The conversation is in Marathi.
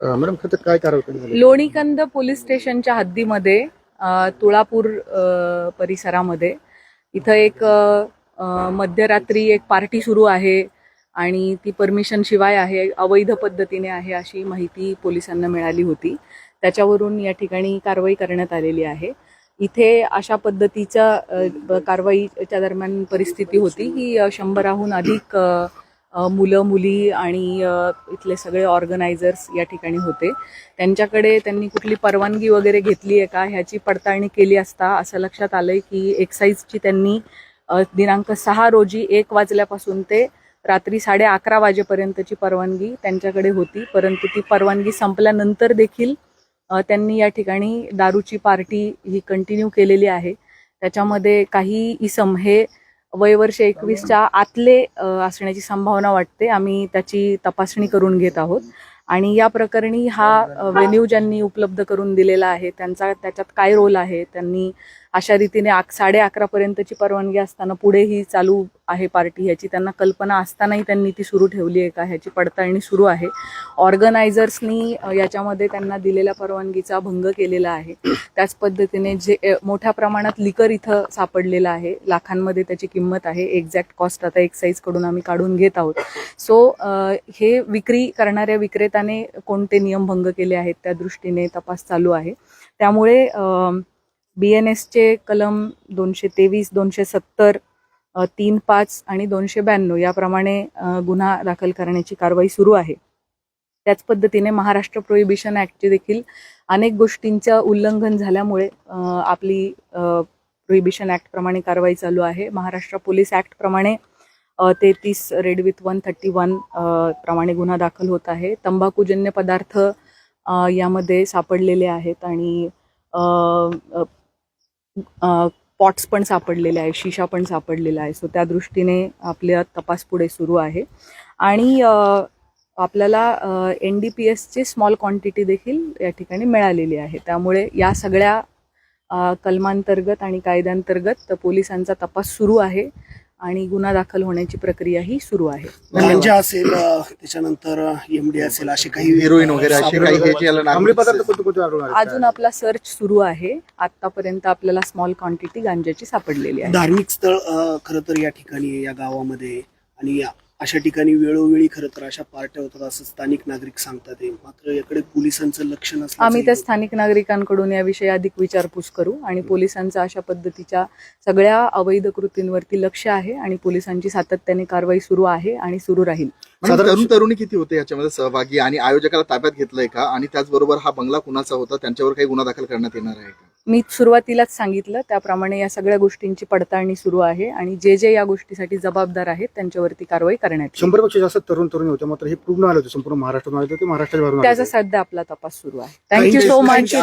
मॅडम खरं काय कारवाई झाली? लोणीकंद पोलीस स्टेशनच्या हद्दीमध्ये तुळापूर परिसरामध्ये इथं एक मध्यरात्री एक पार्टी सुरू आहे आणि ती परमिशन शिवाय आहे, अवैध पद्धतीने आहे अशी माहिती पोलिसांना मिळाली होती. त्याच्यावरून या ठिकाणी कारवाई करण्यात आलेली आहे. इथे अशा पद्धतीच्या कारवाईच्या दरम्यान परिस्थिती होती की 100हून अधिक मुलं मुली आणि इथले सगळे ऑर्गनायझर्स या ठिकाणी होते. त्यांच्याकडे त्यांनी कुठली परवानगी वगैरे घेतली आहे का ह्याची पडताळणी केली असता असं लक्षात आलंय की एक्साईजची त्यांनी दिनांक 6 रोजी 1 वाजल्यापासून ते रात्री 11:30 वाजेपर्यंतची परवानगी त्यांच्याकडे होती, परंतु ती परवानगी संपल्यानंतर देखील त्यांनी या ठिकाणी दारूची पार्टी ही कंटिन्यू केलेली आहे. त्याच्यामध्ये काही इसम हे वयवर्ष 21च्या आतले असण्याची संभावना वाटते. आम्ही त्याची तपासणी करून घेत आहोत आणि या प्रकरणी हा व्हेन्यू ज्यांनी उपलब्ध करून दिलेला आहे त्याच्यात काय रोल आहे, त्यांनी अशा रीतीने 11:30 पर्यंतची परवानगी असताना पुढे ही चालू आहे पार्टी ह्याची त्यांना कल्पना असतानाही त्यांनी ती सुरू ठेवली आहे का ह्याची पडताळणी सुरू आहे. ऑर्गनायझर्सनी याच्यामध्ये त्यांना दिलेल्या परवानगीचा भंग केलेला आहे. त्याच पद्धतीने जे मोठ्या प्रमाणात लिकर इथं सापडलेलं आहे, लाखांमध्ये त्याची किंमत आहे. एक्झॅक्ट कॉस्ट आता एक्साईजकडून आम्ही काढून घेत आहोत. सो हे विक्री करणाऱ्या विक्रेत्याने कोणते नियम भंग केले आहेत त्या दृष्टीने तपास चालू आहे. त्यामुळे BNSचे कलम 223, 270, 3(5) आणि 292 याप्रमाणे गुन्हा दाखल करण्याची कारवाई सुरू आहे. त्याच पद्धतीने महाराष्ट्र प्रोहिबिशन ॲक्टचे देखील अनेक गोष्टींचं उल्लंघन झाल्यामुळे आपली प्रोहिबिशन ॲक्टप्रमाणे कारवाई चालू आहे. महाराष्ट्र पोलीस ॲक्टप्रमाणे 33 रेड विथ 131 प्रमाणे गुन्हा दाखल होत आहे. तंबाखूजन्य पदार्थ यामध्ये सापडलेले आहेत आणि पॉट्स पण सापडलेले आहे, शिशा पण सापडलेला आहे. सो त्या दृष्टीने आपला तपास पुढे सुरू आहे आणि आपल्याला NDPSची स्मॉल क्वांटिटी देखील या ठिकाणी मिळालेली आहे. त्यामुळे या सगळ्या कलमांतर्गत आणि कायद्यांतर्गत पोलिसांचा तपास सुरू आहे आणि गुन्हा दाखल होण्याची प्रक्रिया ही सुरू आहे. गांजा असेल, त्याच्यानंतर MD असेल, असे काही हिरोईन वगैरे असे काही अंमली पदार्थ कोणते अजून आपला सर्च सुरू आहे. आतापर्यंत आपल्याला स्मॉल क्वांटिटी गांजाची सापडलेली आहे. धार्मिक स्थळ खरं तर या ठिकाणी या गावामध्ये आणि अशा ठिकाणी वेळोवेळी खरं तर अशा पार्ट्या होतात असं स्थानिक नागरिक सांगतात. मात्र याकडे पोलिसांचं लक्ष नसतं. आम्ही त्या स्थानिक नागरिकांकडून याविषयी अधिक विचारपूस करू आणि पोलिसांचं अशा पद्धतीच्या सगळ्या अवैध कृतींवरती लक्ष आहे आणि पोलिसांची सातत्याने कारवाई सुरू आहे आणि सुरू राहील. तरुणी किती होते याच्यामध्ये सहभागी आणि आयोजकाला ताब्यात घेतलंय का, आणि त्याचबरोबर हा बंगला कुणाचा होता, त्यांच्यावर काही गुन्हा दाखल करण्यात येणार आहे का? मी सुरुवातीलाच सांगितलं त्याप्रमाणे या सगळ्या गोष्टींची पडताळणी सुरू आहे आणि जे या गोष्टीसाठी जबाबदार आहेत त्यांच्यावरती कारवाई करण्यात येईल. 100 पेक्षा जास्त तरुणी होते, मात्र हे पूर्ण आले होते, संपूर्ण महाराष्ट्रातून आले होते, महाराष्ट्रात त्याचा सध्या आपला तपास सुरू आहे. Thank you so much.